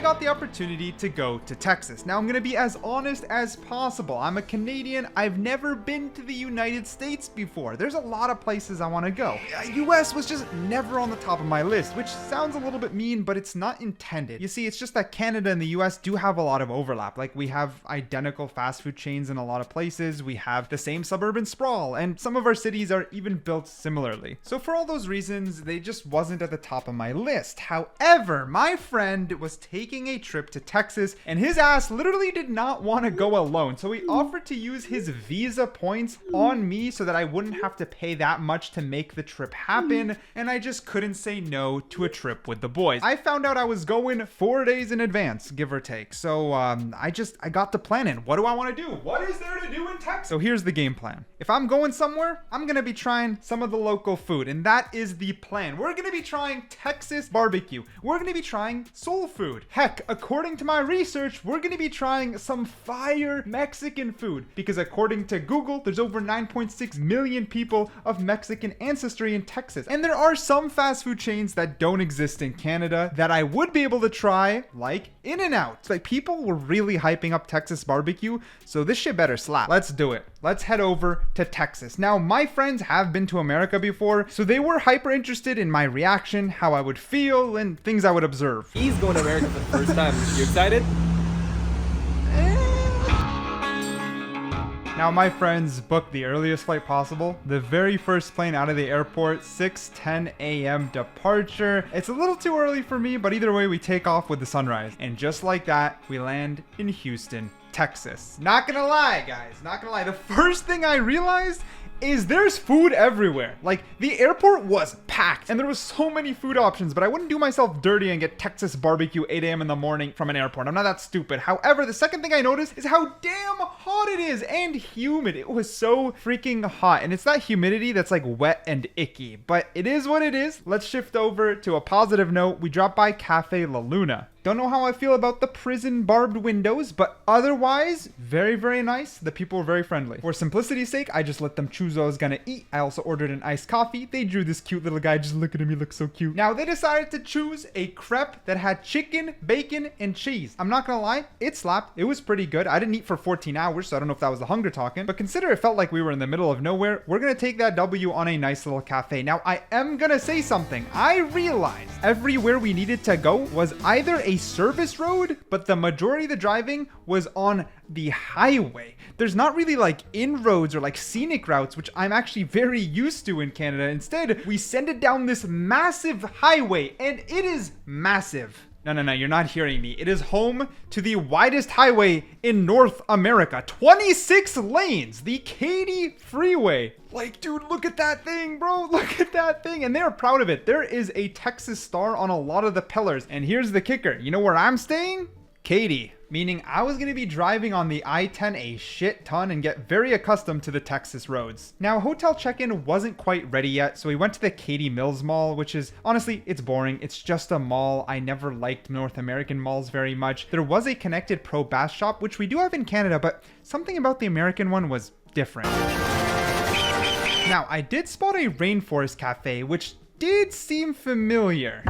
got the opportunity to go to Texas. Now, I'm gonna be as honest as possible. I'm a Canadian. I've never been to the United States before. There's a lot of places I want to go. US was just never on the top of my list, which sounds a little bit mean, but it's not intended. You see, it's just that Canada and the US do have a lot of overlap. Like, we have identical fast food chains in a lot of places. We have the same suburban sprawl, and some of our cities are even built similarly. So for all those reasons, they just wasn't at the top of my list. However, my friend was taking a trip to Texas, and his ass literally did not want to go alone. So he offered to use his Visa points on me so that I wouldn't have to pay that much to make the trip happen, and I just couldn't say no to a trip with the boys. I found out I was going 4 days in advance, give or take. So I got the plan in. What do I want to do? What is there to do in Texas? So here's the game plan. If I'm going somewhere, I'm gonna be trying some of the local food, and that is the plan. We're gonna be trying Texas barbecue. We're gonna be trying soul food. Heck, according to my research, we're gonna be trying some fire Mexican food, because according to Google, there's over 9.6 million people of Mexican ancestry in Texas. And there are some fast food chains that don't exist in Canada that I would be able to try, like In-N-Out. Like, people were really hyping up Texas barbecue, so this shit better slap. Let's do it. Let's head over to Texas. Now, my friends have been to America before, so they were hyper interested in my reaction, how I would feel, and things I would observe. He's going to America for the first time. You excited? Now, my friends booked the earliest flight possible. The very first plane out of the airport, 6:10 a.m. departure. It's a little too early for me, but either way, we take off with the sunrise. And just like that, we land in Houston, Texas. Not gonna lie, guys, not gonna lie. The first thing I realized is there's food everywhere. Like, the airport was packed and there was so many food options, but I wouldn't do myself dirty and get Texas barbecue 8 a.m. in the morning from an airport. I'm not that stupid. However, the second thing I noticed is how damn hot it is and humid. It was so freaking hot, and it's that humidity that's like wet and icky, but it is what it is. Let's shift over to a positive note. We dropped by Cafe La Luna. Don't know how I feel about the prison barbed windows, but otherwise, very, very nice. The people were very friendly. For simplicity's sake, I just let them choose what I was gonna eat. I also ordered an iced coffee. They drew this cute little guy just looking at me, looks so cute. Now, they decided to choose a crepe that had chicken, bacon, and cheese. I'm not gonna lie, it slapped. It was pretty good. I didn't eat for 14 hours, so I don't know if that was the hunger talking, but consider it felt like we were in the middle of nowhere. We're gonna take that W on a nice little cafe. Now, I am gonna say something. I realized everywhere we needed to go was either a service road, but the majority of the driving was on the highway. There's not really like inroads or like scenic routes, which I'm actually very used to in Canada. Instead, we send it down this massive highway, and it is massive. No, you're not hearing me. It is home to the widest highway in North America. 26 lanes, the Katy Freeway. Like, dude, look at that thing, bro. Look at that thing. And they're proud of it. There is a Texas star on a lot of the pillars. And here's the kicker. You know where I'm staying? Katy. Meaning I was going to be driving on the I-10 a shit ton and get very accustomed to the Texas roads. Now, hotel check-in wasn't quite ready yet, so we went to the Katy Mills Mall, which is, honestly, it's boring. It's just a mall. I never liked North American malls very much. There was a Connected Pro Bass shop, which we do have in Canada, but something about the American one was different. Now, I did spot a rainforest cafe, which did seem familiar.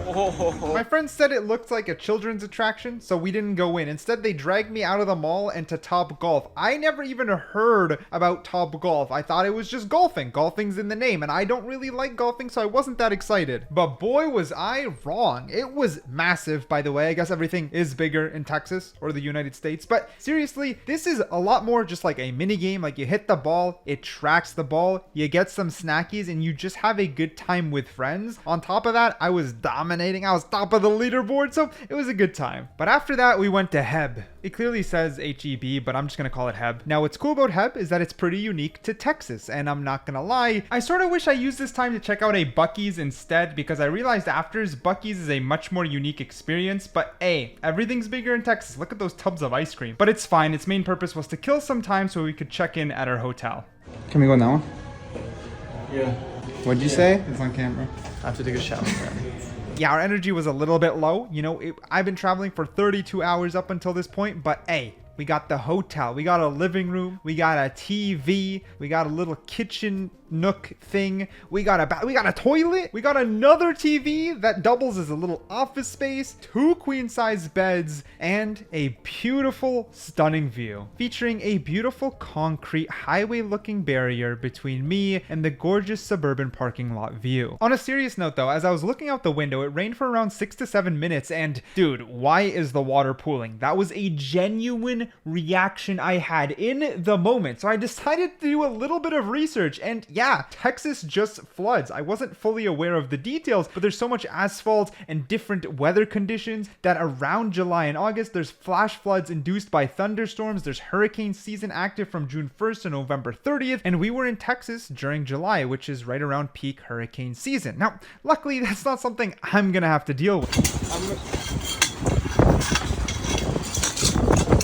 My friend said it looked like a children's attraction, so we didn't go in. Instead, they dragged me out of the mall and to Top Golf. I never even heard about Top Golf. I thought it was just golfing. Golfing's in the name, and I don't really like golfing, so I wasn't that excited. But boy, was I wrong. It was massive, by the way. I guess everything is bigger in Texas or the United States. But seriously, this is a lot more just like a mini game. Like, you hit the ball, it tracks the ball, you get some snackies, and you just have a good time with friends. On top of that, I was dominating. I was top of the leaderboard, so it was a good time. But after that, we went to Heb. It clearly says HEB, but I'm just gonna call it Heb. Now, what's cool about Heb is that it's pretty unique to Texas, and I'm not gonna lie, I sort of wish I used this time to check out a Buc-ee's instead, because I realized afterwards Buc-ee's is a much more unique experience. But hey, everything's bigger in Texas. Look at those tubs of ice cream. But it's fine. Its main purpose was to kill some time so we could check in at our hotel. Can we go in that one? Yeah. What'd you say? It's on camera. I have to take a shower. Yeah, our energy was a little bit low. You know, I've been traveling for 32 hours up until this point, but hey, we got the hotel, we got a living room, we got a TV, we got a little kitchen nook thing. We got a toilet. We got another TV that doubles as a little office space, 2 queen-size beds, and a beautiful, stunning view featuring a beautiful concrete highway-looking barrier between me and the gorgeous suburban parking lot view. On a serious note though, as I was looking out the window, it rained for around 6 to 7 minutes, and dude, why is the water pooling? That was a genuine reaction I had in the moment. So I decided to do a little bit of research, and yeah, Texas just floods. I wasn't fully aware of the details, but there's so much asphalt and different weather conditions that around July and August, there's flash floods induced by thunderstorms. There's hurricane season active from June 1st to November 30th, and we were in Texas during July, which is right around peak hurricane season. Now, luckily, that's not something I'm gonna have to deal with.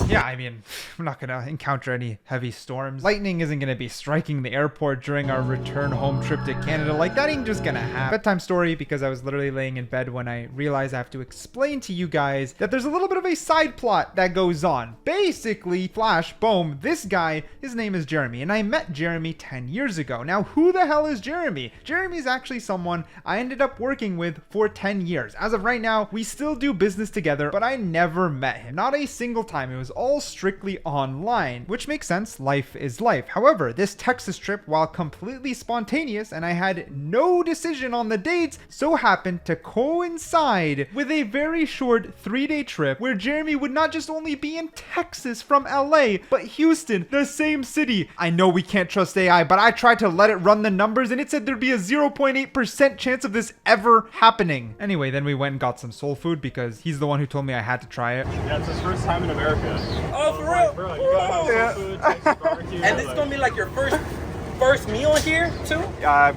Yeah, I mean, I'm not gonna encounter any heavy storms. Lightning isn't gonna be striking the airport during our return home trip to Canada. Like, that ain't just gonna happen. Bedtime story, because I was literally laying in bed when I realized I have to explain to you guys that there's a little bit of a side plot that goes on. Basically, flash, boom, this guy, his name is Jeremy, and I met Jeremy 10 years ago. Now, who the hell is Jeremy? Jeremy is actually someone I ended up working with for 10 years. As of right now, we still do business together, but I never met him. Not a single time. It was all strictly online, which makes sense. Life is life. However, this Texas trip, while completely spontaneous and I had no decision on the dates, so happened to coincide with a very short 3-day trip where Jeremy would not just only be in Texas from LA, but Houston, the same city. I know we can't trust AI, but I tried to let it run the numbers and it said there'd be a 0.8% chance of this ever happening. Anyway, then we went and got some soul food because he's the one who told me I had to try it. Yeah, it's his first time in America. Oh, for real? Bro, you gotta have some food, Texas barbecue. And this is gonna be like your first meal here too?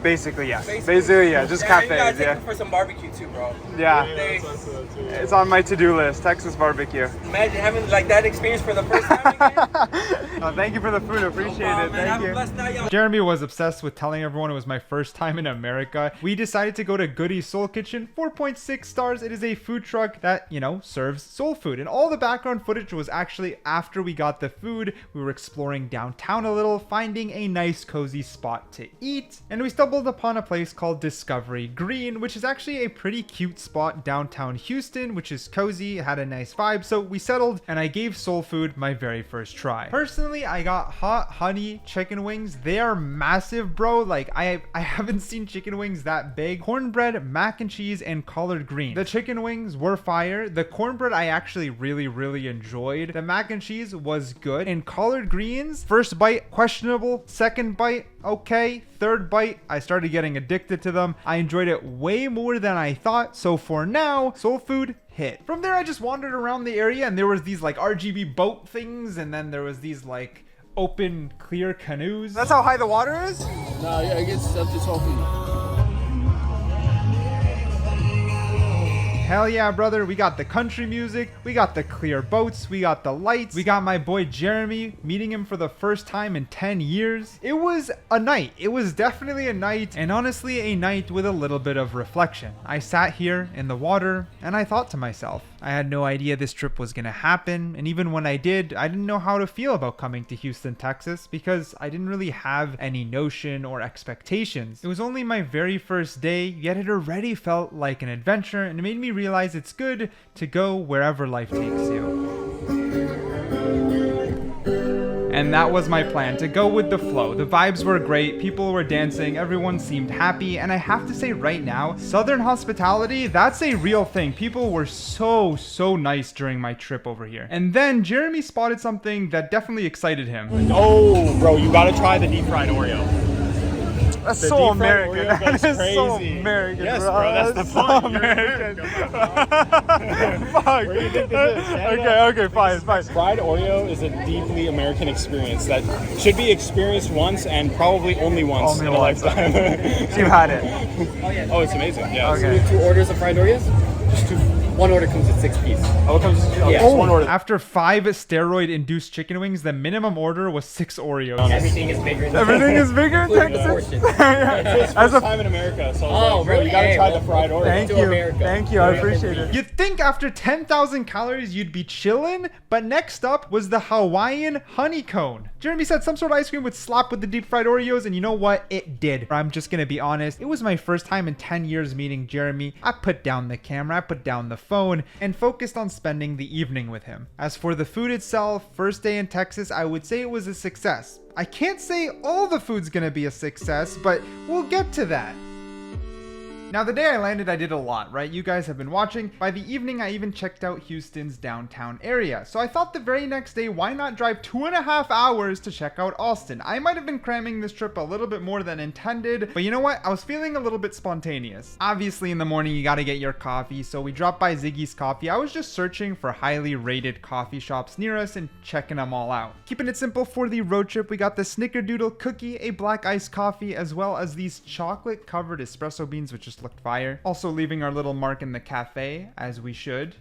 Basically, yeah. Basically, yeah. Just You cafes, gotta take yeah. me for some barbecue too, bro. Yeah. They- It's on my to-do list. Texas barbecue. Imagine having like that experience for the first time again. Thank you for the food. Appreciate it. Man, Thank have a you. blessed night, y'all. Jeremy was obsessed with telling everyone it was my first time in America. We decided to go to Goody Soul Kitchen, 4.6 stars. It is a food truck that, you know, serves soul food. And all the background footage was actually after we got the food. We were exploring downtown a little, finding a nice cozy spot to eat. And we stumbled upon a place called Discovery Green, which is actually a pretty cute spot downtown Houston, which is cozy, had a nice vibe. So we settled and I gave soul food my very first try. Personally, I got hot honey chicken wings. They are massive, bro. Like I haven't seen chicken wings that big. Cornbread, mac and cheese, and collard green. The chicken wings were fire. The cornbread I actually really enjoyed. The mac and cheese was good. And collard greens, first bite questionable, second bite okay, third bite I started getting addicted to them. I enjoyed it way more than I thought. So for now, soul food hit. From there, I just wandered around the area and there was these like RGB boat things, and then there was these like open clear canoes. That's how high the water is? No, yeah, it gets up to 12 feet. Hell yeah, brother. We got the country music, we got the clear boats, we got the lights, we got my boy Jeremy, meeting him for the first time in 10 years. It was a night. It was definitely a night, and honestly a night with a little bit of reflection. I sat here in the water and I thought to myself, I had no idea this trip was gonna happen, and even when I did, I didn't know how to feel about coming to Houston, Texas, because I didn't really have any notion or expectations. It was only my very first day, yet it already felt like an adventure, and it made me realize it's good to go wherever life takes you. And that was my plan, to go with the flow. The vibes were great, people were dancing, everyone seemed happy, and I have to say right now, Southern hospitality, that's a real thing. People were so nice during my trip over here. And then Jeremy spotted something that definitely excited him. Oh, bro, you gotta try the deep fried Oreo. That's The so deep fried American. Oreo That goes is so crazy. American, Yes, bro. bro, that's the so point. You're American. American. Fuck. Where do you think this is? Canada? Okay, fine. Fried Oreo is a deeply American experience that should be experienced once and probably only once Only in a once. lifetime. You've had it. Oh, it's amazing. Yeah. Okay. 2 orders of fried Oreos? Just two. One order comes with 6 pieces. Oh, it comes Yeah. just one order. After 5 steroid-induced chicken wings, the minimum order was 6 Oreos. Everything is bigger. Everything is bigger in Including the Texas. portion. It's As first a time in America, so Oh, bro, you really? gotta Hey, try well, the fried Oreo. Thank to you. America. Thank you. I Very appreciate good. it. You'd think after 10,000 calories you'd be chillin', but next up was the Hawaiian honey cone. Jeremy said some sort of ice cream would slap with the deep fried Oreos, and you know what? It did. I'm just gonna be honest. It was my first time in 10 years meeting Jeremy. I put down the camera, I put down the phone, and focused on spending the evening with him. As for the food itself, first day in Texas, I would say it was a success. I can't say all the food's gonna be a success, but we'll get to that. Now, the day I landed, I did a lot, right? You guys have been watching. By the evening, I even checked out Houston's downtown area. So I thought the very next day, why not drive 2.5 hours to check out Austin? I might have been cramming this trip a little bit more than intended, but you know what? I was feeling a little bit spontaneous. Obviously, in the morning, you gotta get your coffee, so we dropped by Ziggy's Coffee. I was just searching for highly rated coffee shops near us and checking them all out. Keeping it simple for the road trip, we got the Snickerdoodle cookie, a black iced coffee, as well as these chocolate-covered espresso beans, which just looked fire. Also leaving our little mark in the cafe, as we should.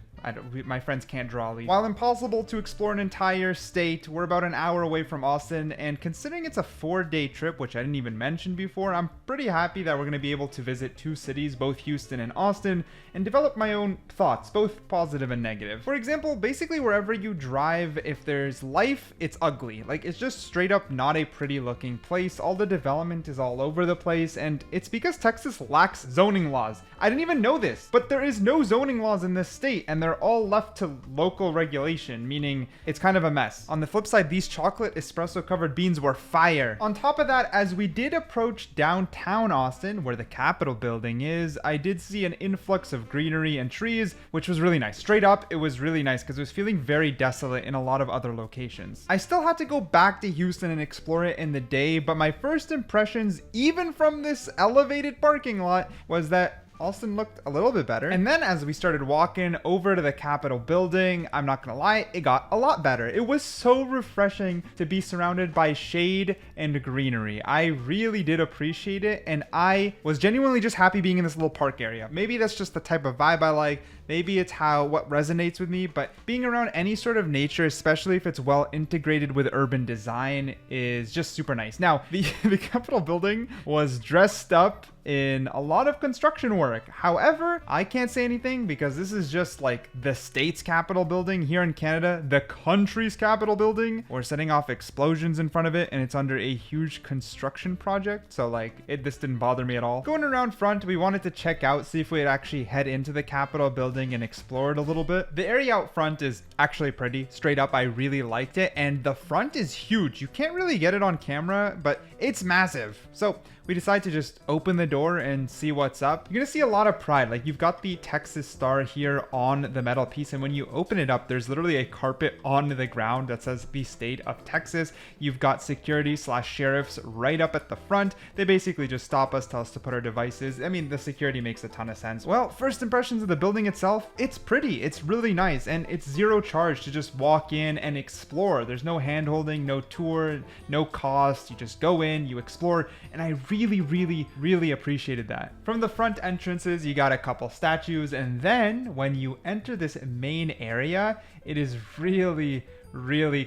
My friends can't draw these. While impossible to explore an entire state, we're about an hour away from Austin, and considering it's a 4-day trip, which I didn't even mention before, I'm pretty happy that we're going to be able to visit 2 cities, both Houston and Austin, and develop my own thoughts, both positive and negative. For example, basically wherever you drive, if there's life, it's ugly. Like, it's just straight up not a pretty looking place. All the development is all over the place, and it's because Texas lacks zoning laws. I didn't even know this, but there is no zoning laws in this state, and they're all left to local regulation, meaning it's kind of a mess. On the flip side, these chocolate espresso covered beans were fire. On top of that, as we did approach downtown Austin, where the Capitol building is, I did see an influx of greenery and trees, which was really nice. Straight up, it was really nice because it was feeling very desolate in a lot of other locations. I still had to go back to Houston and explore it in the day, but my first impressions, even from this elevated parking lot, was that Austin looked a little bit better. And then as we started walking over to the Capitol building, I'm not gonna lie, it got a lot better. It was so refreshing to be surrounded by shade and greenery. I really did appreciate it, and I was genuinely just happy being in this little park area. Maybe that's just the type of vibe I like. Maybe it's what resonates with me, but being around any sort of nature, especially if it's well integrated with urban design, is just super nice. Now, the Capitol building was dressed up in a lot of construction work. However, I can't say anything because this is just like the state's Capitol building here in Canada, the country's Capitol building. We're setting off explosions in front of it, and it's under a huge construction project. So like, this didn't bother me at all. Going around front, we wanted to check out, see if we'd actually head into the Capitol building and explore it a little bit. The area out front is actually pretty. Straight up, I really liked it, and the front is huge. You can't really get it on camera, but it's massive. So we decided to just open the door and see what's up. You're gonna see a lot of pride. Like, you've got the Texas star here on the metal piece, and when you open it up, there's literally a carpet on the ground that says the state of Texas. You've got security/sheriffs right up at the front. They basically just stop us, tell us to put our devices. I mean, the security makes a ton of sense. Well, first impressions of the building itself, it's pretty, it's really nice, and it's zero charge to just walk in and explore. There's no hand holding, no tour, no cost. You just go in, you explore, and I really appreciated that. From the front entrances, you got a couple statues, and then when you enter this main area, it is really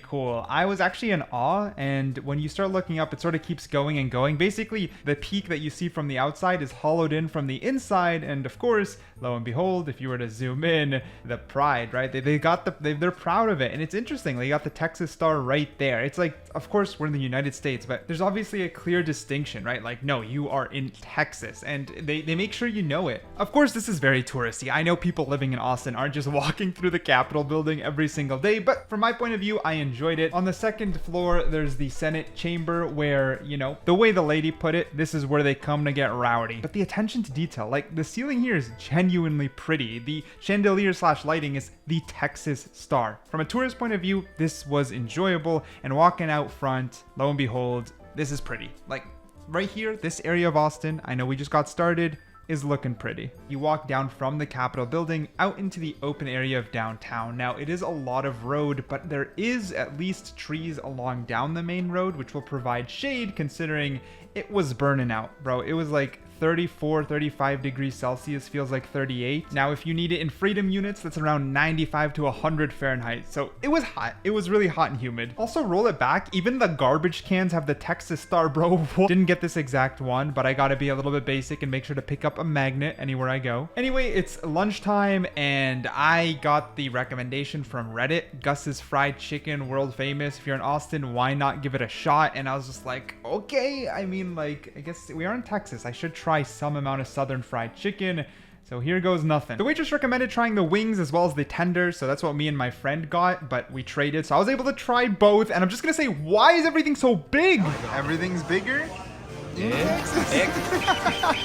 cool. I was actually in awe, and when you start looking up, it sort of keeps going and going. Basically, the peak that you see from the outside is hollowed in from the inside, and of course, lo and behold, if you were to zoom in, the pride, right? They're proud of it, and it's interesting. They got the Texas star right there. It's like, of course, we're in the United States, but there's obviously a clear distinction, right? Like, no, you are in Texas, and they make sure you know it. Of course, this is very touristy. I know people living in Austin aren't just walking through the Capitol building every single day, but from my point of view, I enjoyed it. On the second floor, there's the Senate chamber where, you know, the way the lady put it, this is where they come to get rowdy. But the attention to detail, like the ceiling here is genuinely pretty. The chandelier/lighting is the Texas star. From a tourist point of view, this was enjoyable, and walking out front, lo and behold, this is pretty. Like right here, this area of Austin, I know we just got started, is looking pretty. You walk down from the Capitol building out into the open area of downtown. Now, it is a lot of road, but there is at least trees along down the main road, which will provide shade considering it was burning out, bro. It was like 34, 35 degrees Celsius, feels like 38. Now, if you need it in freedom units, that's around 95 to 100 Fahrenheit. So it was hot. It was really hot and humid. Also, roll it back. Even the garbage cans have the Texas star, bro. Didn't get this exact one, but I gotta be a little bit basic and make sure to pick up a magnet anywhere I go. Anyway, it's lunchtime and I got the recommendation from Reddit. Gus's Fried Chicken, world famous. If you're in Austin, why not give it a shot? And I was just like, okay, I mean, like, I guess we are in Texas. I should try some amount of Southern fried chicken. So here goes nothing. The waitress recommended trying the wings as well as the tenders, so that's what me and my friend got, but we traded. So I was able to try both, and I'm just gonna say, why is everything so big? Everything's bigger?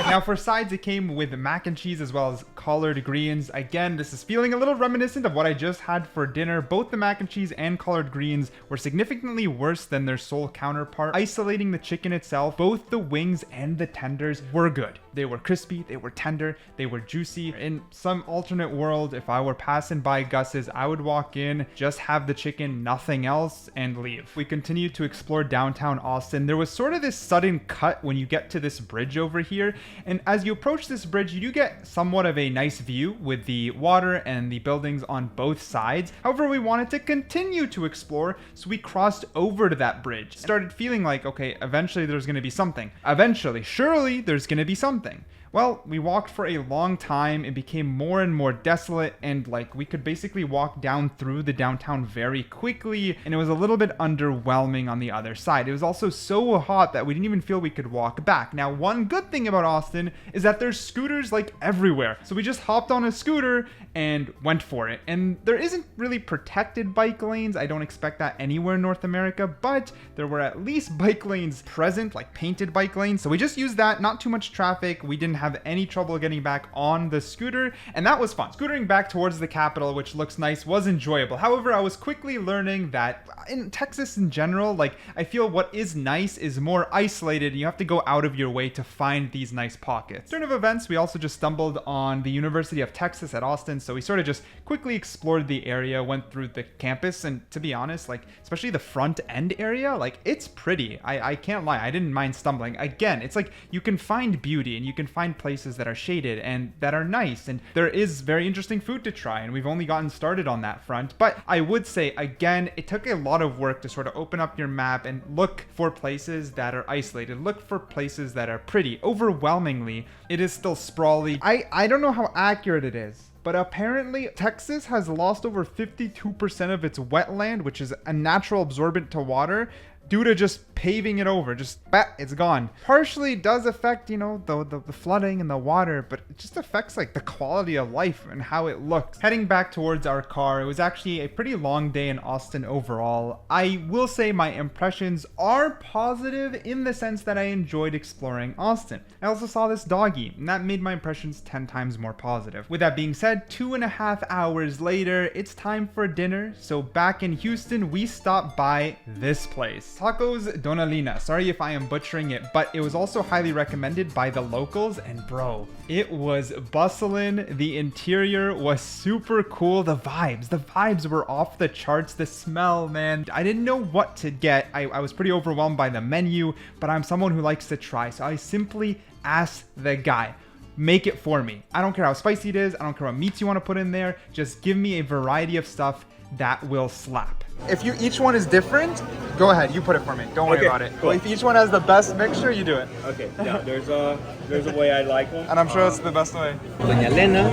Now for sides, it came with mac and cheese as well as collard greens. Again, this is feeling a little reminiscent of what I just had for dinner. Both the mac and cheese and collard greens were significantly worse than their Seoul counterpart. Isolating the chicken itself, both the wings and the tenders were good. They were crispy, they were tender, they were juicy. In some alternate world, if I were passing by Gus's, I would walk in, just have the chicken, nothing else, and leave. We continued to explore downtown Austin. There was sort of this sudden cut when you get to this bridge over here, and as you approach this bridge, you do get somewhat of a nice view with the water and the buildings on both sides. However, we wanted to continue to explore, so we crossed over to that bridge. Started feeling like, okay, eventually there's going to be something. Eventually, surely there's going to be something. Well, we walked for a long time. It became more and more desolate, and like we could basically walk down through the downtown very quickly, and it was a little bit underwhelming on the other side. It was also so hot that we didn't even feel we could walk back. Now, one good thing about Austin is that there's scooters like everywhere. So we just hopped on a scooter and went for it. And there isn't really protected bike lanes. I don't expect that anywhere in North America, but there were at least bike lanes present, like painted bike lanes. So we just used that, not too much traffic. We didn't have any trouble getting back on the scooter, and that was fun. Scootering back towards the capital, which looks nice, was enjoyable. However, I was quickly learning that in Texas in general, like I feel what is nice is more isolated. You have to go out of your way to find these nice pockets. Turn of events, we also just stumbled on the University of Texas at Austin, so we sort of just quickly explored the area, went through the campus, and to be honest, like especially the front end area, like it's pretty. I can't lie, I didn't mind stumbling. Again, it's like you can find beauty and you can find places that are shaded and that are nice, and there is very interesting food to try, and we've only gotten started on that front. But I would say, again, it took a lot of work to sort of open up your map and look for places that are isolated, look for places that are pretty. Overwhelmingly, it is still sprawly. I don't know how accurate it is, but apparently Texas has lost over 52% of its wetland, which is a natural absorbent to water, due to just paving it over. Just it's gone. Partially does affect, you know, the flooding and the water, but it just affects like the quality of life and how it looks. Heading back towards our car, it was actually a pretty long day in Austin overall. I will say my impressions are positive in the sense that I enjoyed exploring Austin. I also saw this doggy, and that made my impressions 10 times more positive. With that being said, 2.5 hours later, it's time for dinner. So back in Houston, we stopped by this place. Tacos Donalina. Sorry if I am butchering it, but it was also highly recommended by the locals, and bro, it was bustling. The interior was super cool. The vibes were off the charts. The smell, man, I didn't know what to get. I was pretty overwhelmed by the menu, but I'm someone who likes to try, so I simply asked the guy, make it for me. I don't care how spicy it is. I don't care what meats you want to put in there. Just give me a variety of stuff that will slap. If each one is different, go ahead, you put it for me. Don't worry about it. Cool. If each one has the best mixture, you do it. Okay, yeah, there's a way I like them. And I'm sure it's the best way. Doña Elena,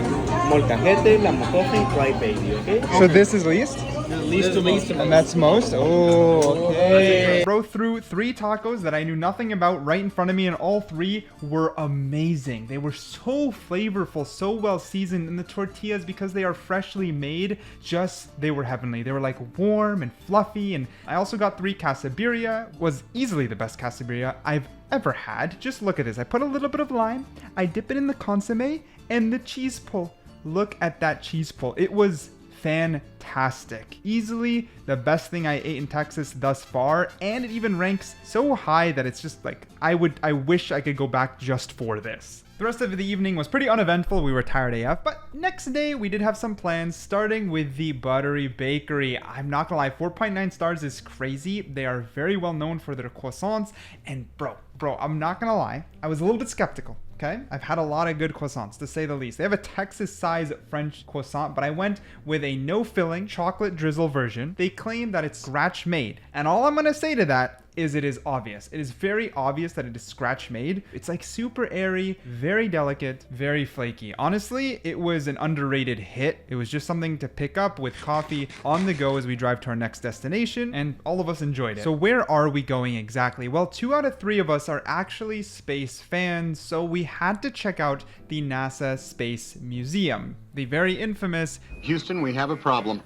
molcajete, la mocosa, and fried baby, okay? So this is least? Least to most. And that's most? Oh, okay. Bro threw 3 tacos that I knew nothing about right in front of me, and all 3 were amazing. They were so flavorful, so well seasoned, and the tortillas, because they are freshly made, they were heavenly. They were like warm and fluffy, and I also got 3 quesabirria. Was easily the best quesabirria I've ever had. Just look at this. I put a little bit of lime, I dip it in the consomme, and the cheese pull. Look at that cheese pull. It was fantastic. Easily the best thing I ate in Texas thus far, and it even ranks so high that it's just like I wish I could go back just for this. The rest of the evening was pretty uneventful. We were tired AF, but next day we did have some plans, starting with the Buttery Bakery. I'm not gonna lie, 4.9 stars is crazy. They are very well known for their croissants, and bro, I'm not gonna lie, I was a little bit skeptical. Okay, I've had a lot of good croissants, to say the least. They have a Texas-size French croissant, but I went with a no-filling chocolate drizzle version. They claim that it's scratch-made, and all I'm gonna say to that is it is obvious. It is very obvious that it is scratch made. It's like super airy, very delicate, very flaky. Honestly, it was an underrated hit. It was just something to pick up with coffee on the go as we drive to our next destination, and all of us enjoyed it. So where are we going exactly? Well, 2 out of 3 of us are actually space fans, so we had to check out the NASA Space Museum, the very infamous Houston, we have a problem.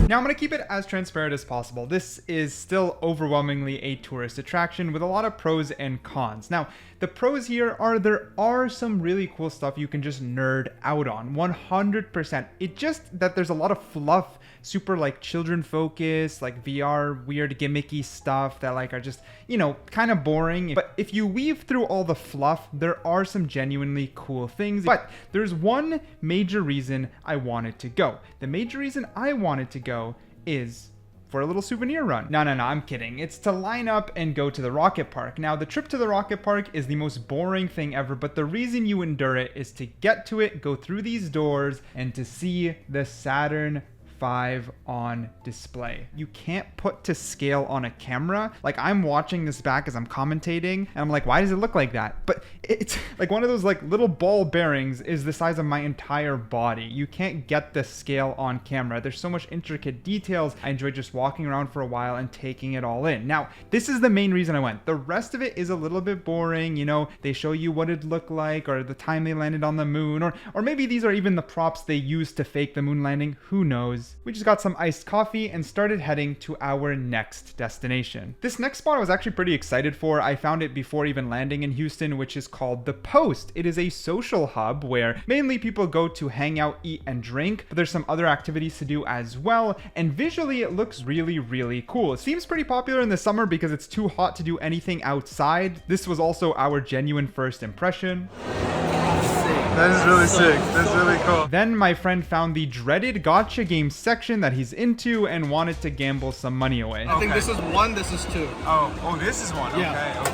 Now I'm going to keep it as transparent as possible. This is still overwhelmingly a tourist attraction with a lot of pros and cons. Now, the pros here are there are some really cool stuff you can just nerd out on, 100%. It just that there's a lot of fluff, super like children focused, like VR, weird gimmicky stuff that like are just, you know, kind of boring. But if you weave through all the fluff, there are some genuinely cool things. But there's one major reason I wanted to go. The major reason I wanted to go is for a little souvenir run. No, I'm kidding. It's to line up and go to the rocket park. Now, the trip to the rocket park is the most boring thing ever, but the reason you endure it is to get to it, go through these doors, and to see the Saturn V on display. You can't put to scale on a camera. Like, I'm watching this back as I'm commentating, and I'm like, why does it look like that? But it's like one of those like little ball bearings is the size of my entire body. You can't get the scale on camera. There's so much intricate details. I enjoy just walking around for a while and taking it all in. Now, this is the main reason I went. The rest of it is a little bit boring. You know, they show you what it looked like, or the time they landed on the moon, or maybe these are even the props they used to fake the moon landing. Who knows? We just got some iced coffee and started heading to our next destination. This next spot I was actually pretty excited for. I found it before even landing in Houston, which is called The Post. It is a social hub where mainly people go to hang out, eat, and drink, but there's some other activities to do as well. And visually, it looks really, really cool. It seems pretty popular in the summer because it's too hot to do anything outside. This was also our genuine first impression. That is really sick. That's really cool. Then my friend found the dreaded gacha game section that he's into and wanted to gamble some money away. I think this is 1, this is 2. Oh, this is one. Yeah. Okay.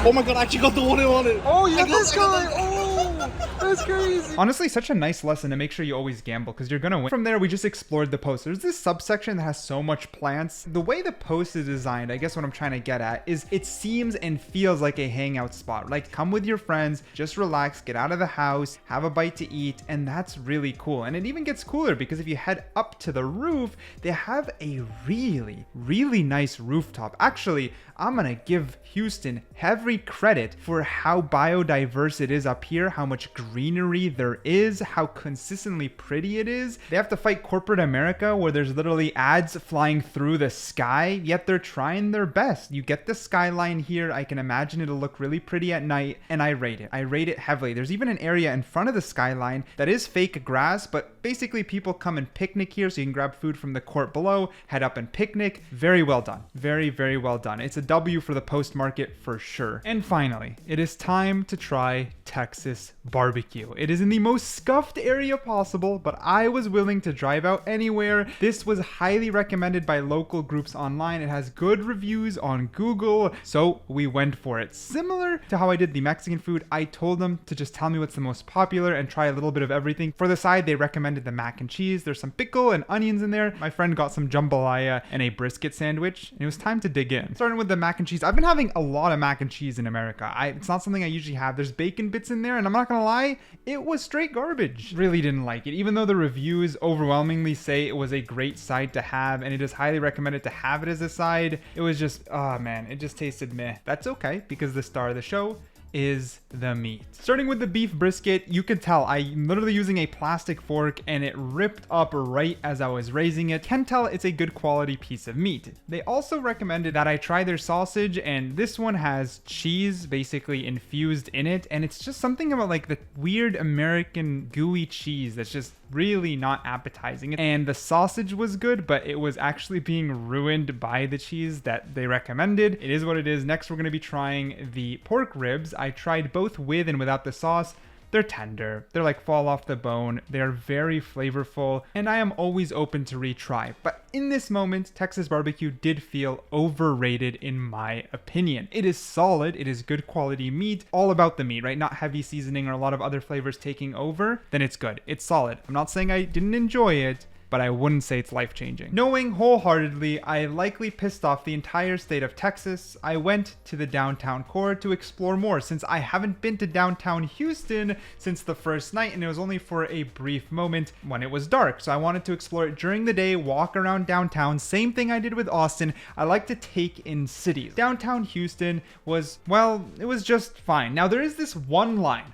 Oh my god, I actually got the one I wanted. Oh, you got this guy. Oh, that's crazy. Honestly, such a nice lesson to make sure you always gamble because you're gonna win. From there, we just explored the post. There's this subsection that has so much plants. The way the post is designed, I guess what I'm trying to get at is it seems and feels like a hangout spot. Like, come with your friends, just relax, get out of the house, have a bite to eat, and that's really cool. And it even gets cooler because if you head up to the roof, they have a really, really nice rooftop. Actually, I'm gonna give Houston every credit for how biodiverse it is up here, how much greenery there is, how consistently pretty it is. They have to fight corporate America where there's literally ads flying through the sky, yet they're trying their best. You get the skyline here. I can imagine it'll look really pretty at night, and I rate it. I rate it heavily. There's even an area in front of the skyline that is fake grass, but basically people come and picnic here, so you can grab food from the court below, head up and picnic. Very well done. Very, very well done. It's a W for the post market for sure. And finally, it is time to try Texas barbecue. It is in the most scuffed area possible, but I was willing to drive out anywhere. This was highly recommended by local groups online. It has good reviews on Google, so we went for it. Similar to how I did the Mexican food, I told them to just tell me what's the most popular and try a little bit of everything. For the side, they recommended the mac and cheese. There's some pickle and onions in there. My friend got some jambalaya and a brisket sandwich, and it was time to dig in. Starting with the mac and cheese. I've been having a lot of mac and cheese in America. It's not something I usually have. There's bacon bits in there, and I'm not gonna lie, it was straight garbage. Really didn't like it. Even though the reviews overwhelmingly say it was a great side to have, and it is highly recommended to have it as a side, it was just, oh man, it just tasted meh. That's okay, because the star of the show is the meat. Starting with the beef brisket, you could tell I'm literally using a plastic fork and it ripped up right as I was raising it. Can tell it's a good quality piece of meat. They also recommended that I try their sausage, and this one has cheese basically infused in it, and it's just something about like the weird American gooey cheese that's just really not appetizing. And the sausage was good, but it was actually being ruined by the cheese that they recommended. It is what it is. Next, we're going to be trying the pork ribs. I tried both with and without the sauce. they're tender, they're like fall off the bone, they're very flavorful, and I am always open to retry. But in this moment, Texas barbecue did feel overrated in my opinion. It is solid, it is good quality meat, all about the meat, right? Not heavy seasoning or a lot of other flavors taking over, then it's good. It's solid. I'm not saying I didn't enjoy it, but I wouldn't say it's life-changing. Knowing wholeheartedly I likely pissed off the entire state of Texas, I went to the downtown core to explore more, since I haven't been to downtown Houston since the first night, and it was only for a brief moment when it was dark. So I wanted to explore it during the day, walk around downtown, same thing I did with Austin. I like to take in cities. Downtown Houston was, well, it was just fine. Now there is this one line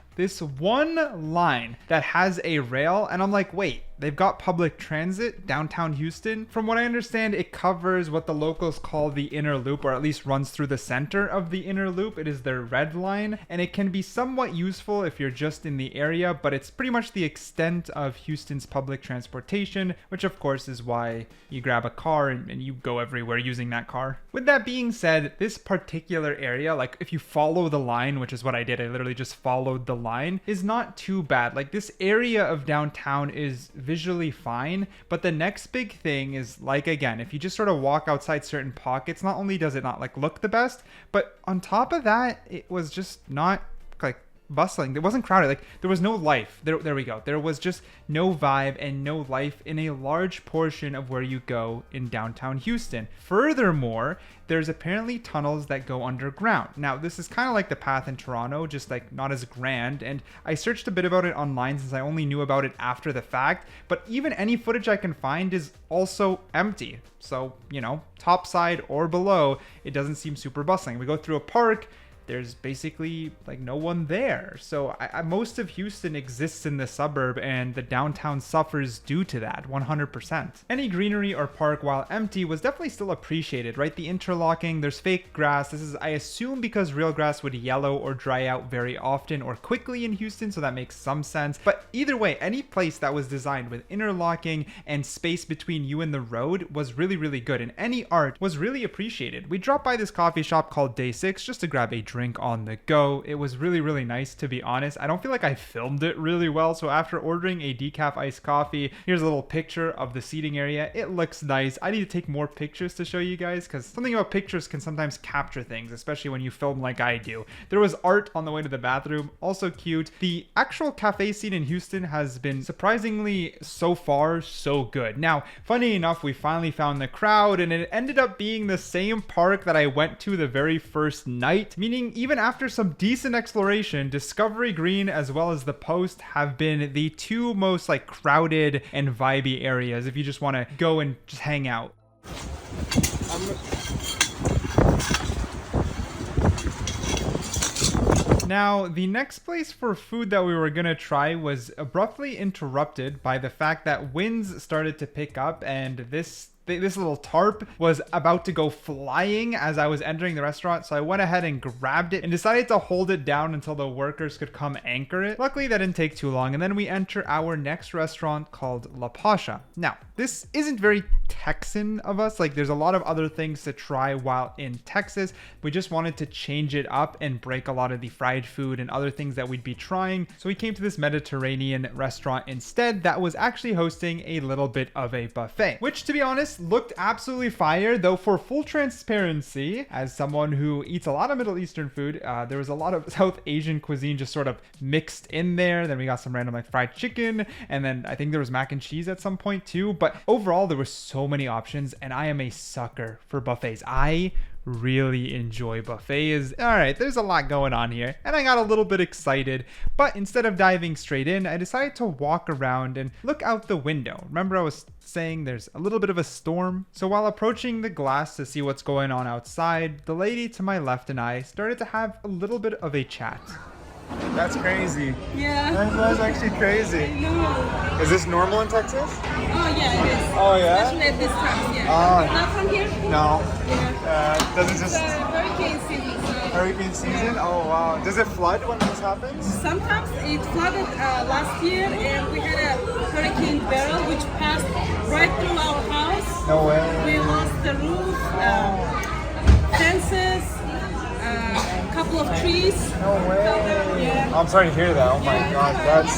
that has a rail, and I'm like, wait, they've got public transit downtown Houston? From what I understand, it covers what the locals call the inner loop, or at least runs through the center of the inner loop. It is their red line, and it can be somewhat useful if you're just in the area, but it's pretty much the extent of Houston's public transportation, which of course is why you grab a car and you go everywhere using that car. With that being said, this particular area, like if you follow the line, which is what I did, I literally just followed the line, is not too bad. Like this area of downtown is visually fine, but the next big thing is, like, again, if you just sort of walk outside certain pockets, not only does it not like look the best, but on top of that, it was just not like bustling. It wasn't crowded. Like there was no life. There we go. There was just no vibe and no life in a large portion of where you go in downtown Houston. Furthermore, there's apparently tunnels that go underground. Now, this is kind of like the path in Toronto, just like not as grand. And I searched a bit about it online since I only knew about it after the fact. But even any footage I can find is also empty. So, you know, topside or below, it doesn't seem super bustling. We go through a park. There's basically like no one there. So most of Houston exists in the suburb, and the downtown suffers due to that 100%. Any greenery or park, while empty, was definitely still appreciated, right? The interlocking, there's fake grass. This is, I assume, because real grass would yellow or dry out very often or quickly in Houston, so that makes some sense. But either way, any place that was designed with interlocking and space between you and the road was really, really good, and any art was really appreciated. We dropped by this coffee shop called Day 6 just to grab a drink on the go. It was really, really nice, to be honest. I don't feel like I filmed it really well, so after ordering a decaf iced coffee, here's a little picture of the seating area. It looks nice. I need to take more pictures to show you guys, because something about pictures can sometimes capture things, especially when you film like I do. There was art on the way to the bathroom, also cute. The actual cafe scene in Houston has been surprisingly, so far, so good. Now, funny enough, we finally found the crowd, and it ended up being the same park that I went to the very first night, meaning even after some decent exploration, Discovery Green as well as the Post have been the two most like crowded and vibey areas if you just want to go and just hang out. Now, the next place for food that we were gonna try was abruptly interrupted by the fact that winds started to pick up, and this little tarp was about to go flying as I was entering the restaurant, so I went ahead and grabbed it and decided to hold it down until the workers could come anchor it. Luckily, that didn't take too long, and then we enter our next restaurant called La Pasha. Now, this isn't very Texan of us. Like, there's a lot of other things to try while in Texas. We just wanted to change it up and break a lot of the fried food and other things that we'd be trying, so we came to this Mediterranean restaurant instead that was actually hosting a little bit of a buffet, which, to be honest, looked absolutely fire. Though, for full transparency, as someone who eats a lot of Middle Eastern food, there was a lot of South Asian cuisine just sort of mixed in there. Then we got some random like fried chicken, and then I think there was mac and cheese at some point too. But overall, there were so many options, and I am a sucker for buffets. I really enjoy buffets. All right, there's a lot going on here, and I got a little bit excited, but instead of diving straight in, I decided to walk around and look out the window. Remember, I was saying there's a little bit of a storm? So while approaching the glass to see what's going on outside, the lady to my left and I started to have a little bit of a chat. That's crazy. Yeah. That's actually crazy. I know. Is this normal in Texas? Oh yeah, it is. Oh yeah? Especially at this time, yeah. Oh. You're not from here? No. Yeah. Does it It's just... hurricane season, so... Hurricane season? Oh wow. Does it flood when this happens? Sometimes it flooded last year, and we had a Hurricane Beryl which passed right through our house. No way. We lost the roof, fences, couple of trees. No way. Yeah. I'm sorry to hear that. Oh my god,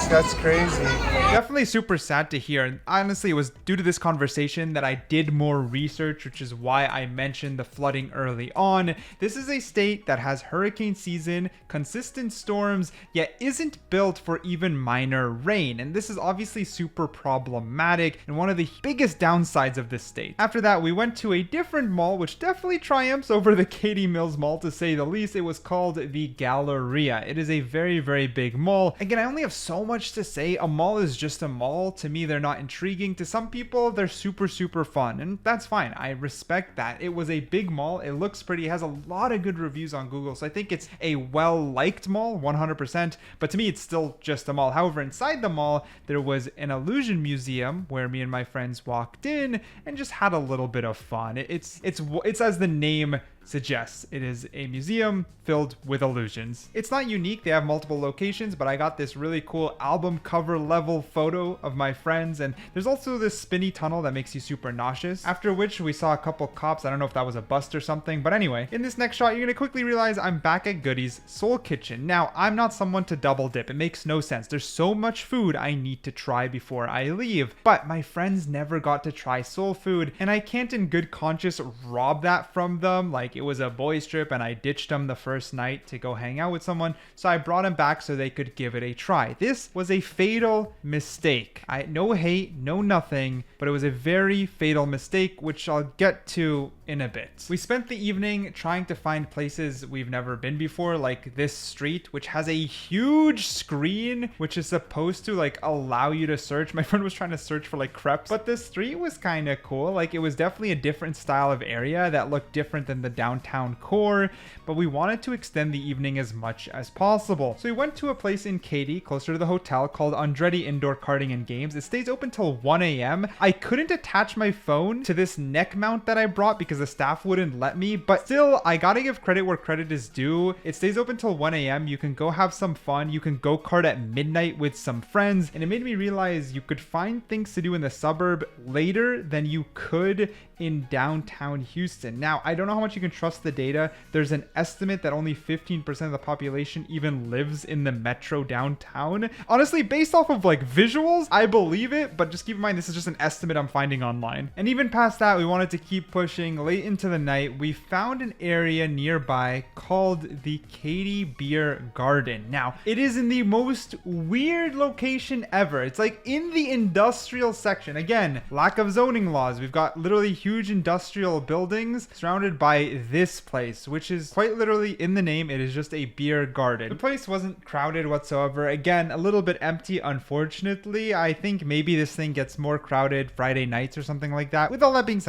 that's crazy. Definitely super sad to hear. And honestly, it was due to this conversation that I did more research, which is why I mentioned the flooding early on. This is a state that has hurricane season, consistent storms, yet isn't built for even minor rain. And this is obviously super problematic and one of the biggest downsides of this state. After that, we went to a different mall, which definitely triumphs over the Katy Mills Mall, to say the least. It was called the Galleria. It is a very, very big mall. Again, I only have so much to say. A mall is just a mall. To me, they're not intriguing. To some people, they're super, super fun, and that's fine. I respect that. It was a big mall. It looks pretty. It has a lot of good reviews on Google, so I think it's a well-liked mall, 100%, but to me, it's still just a mall. However, inside the mall, there was an illusion museum where me and my friends walked in and just had a little bit of fun. It's as the name suggests. It is a museum filled with illusions. It's not unique. They have multiple locations, but I got this really cool album cover level photo of my friends, and there's also this spinny tunnel that makes you super nauseous, after which we saw a couple cops. I don't know if that was a bust or something, but anyway, in this next shot, you're gonna quickly realize I'm back at Goody's Soul Kitchen. Now, I'm not someone to double dip. It makes no sense. There's so much food I need to try before I leave, but my friends never got to try soul food, and I can't in good conscience rob that from them. Like, it was a boys trip and I ditched them the first night to go hang out with someone, so I brought them back so they could give it a try. This was a fatal mistake. No hate, no nothing, but it was a very fatal mistake, which I'll get to in a bit. We spent the evening trying to find places we've never been before, like this street, which has a huge screen which is supposed to like allow you to search. My friend was trying to search for like crepes, but the street was kind of cool. Like, it was definitely a different style of area that looked different than the downtown core, but we wanted to extend the evening as much as possible. So we went to a place in Katy, closer to the hotel, called Andretti Indoor Karting and Games. It stays open till 1 a.m. I couldn't attach my phone to this neck mount that I brought because the staff wouldn't let me, but still, I gotta give credit where credit is due. It stays open till 1 a.m. You can go have some fun. You can go kart at midnight with some friends, and it made me realize you could find things to do in the suburb later than you could in downtown Houston. Now, I don't know how much you can trust the data. There's an estimate that only 15% of the population even lives in the metro downtown. Honestly, based off of like visuals, I believe it, but just keep in mind this is just an estimate I'm finding online. And even past that, we wanted to keep pushing. Late into the night, we found an area nearby called the Katy Beer Garden. Now, it is in the most weird location ever. It's like in the industrial section. Again, lack of zoning laws. We've got literally huge industrial buildings surrounded by this place, which is quite literally in the name. It is just a beer garden. The place wasn't crowded whatsoever. Again, a little bit empty, unfortunately. I think maybe this thing gets more crowded Friday nights or something like that. With all that being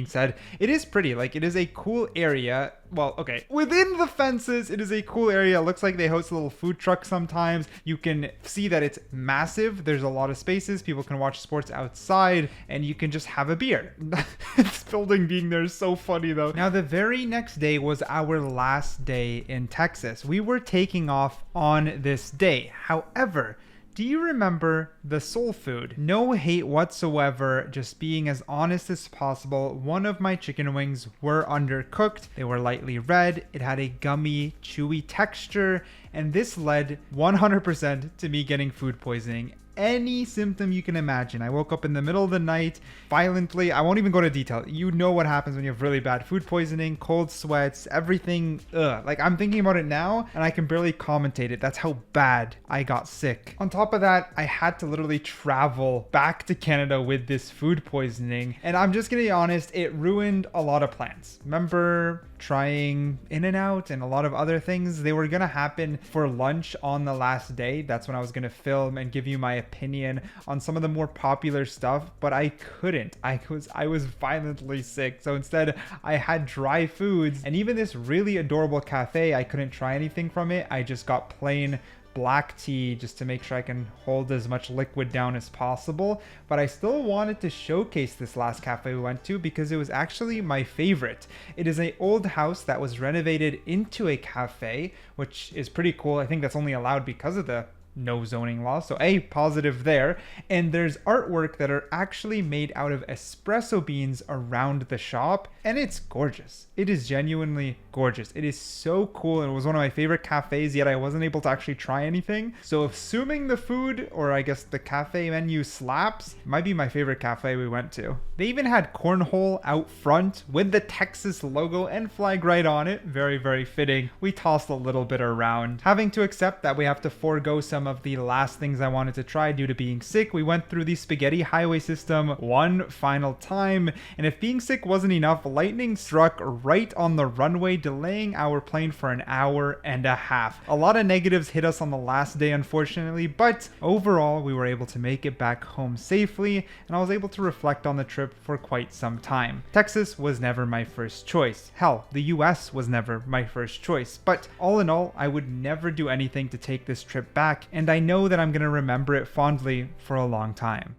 said, it is pretty. Like, it is a cool area. Well, okay, within the fences, it is a cool area. It looks like they host a little food truck sometimes. You can see that it's massive. There's a lot of spaces. People can watch sports outside, and you can just have a beer. This building being there is so funny, though. Now, the very next day was our last day in Texas. We were taking off on this day. However, do you remember the soul food? No hate whatsoever, just being as honest as possible. One of my chicken wings were undercooked. They were lightly red. It had a gummy, chewy texture, and this led 100% to me getting food poisoning. Any symptom you can imagine. I woke up in the middle of the night violently. I won't even go into detail. You know what happens when you have really bad food poisoning, cold sweats, everything. Like, I'm thinking about it now and I can barely commentate it. That's how bad I got sick. On top of that, I had to literally travel back to Canada with this food poisoning. And I'm just gonna be honest, it ruined a lot of plans. Remember trying In-N-Out and a lot of other things? They were gonna happen for lunch on the last day. That's when I was gonna film and give you my opinion on some of the more popular stuff, but I couldn't. I was violently sick, so instead I had dry foods, and even this really adorable cafe, I couldn't try anything from it. I just got plain black tea just to make sure I can hold as much liquid down as possible. But I still wanted to showcase this last cafe we went to because it was actually my favorite. It is an old house that was renovated into a cafe, which is pretty cool. I think that's only allowed because of the no zoning laws. So A, positive there. And there's artwork that are actually made out of espresso beans around the shop, and it's gorgeous. It is genuinely gorgeous. It is so cool. It was one of my favorite cafes, yet I wasn't able to actually try anything. So assuming the food, or I guess the cafe menu, slaps, it might be my favorite cafe we went to. They even had cornhole out front with the Texas logo and flag right on it. Very, very fitting. We tossed a little bit around. Having to accept that we have to forego some of the last things I wanted to try due to being sick, we went through the spaghetti highway system one final time. And if being sick wasn't enough, lightning struck right on the runway, delaying our plane for an hour and a half. A lot of negatives hit us on the last day, unfortunately, but overall, we were able to make it back home safely, and I was able to reflect on the trip for quite some time. Texas was never my first choice. Hell, the US was never my first choice. But all in all, I would never do anything to take this trip back, and I know that I'm going to remember it fondly for a long time.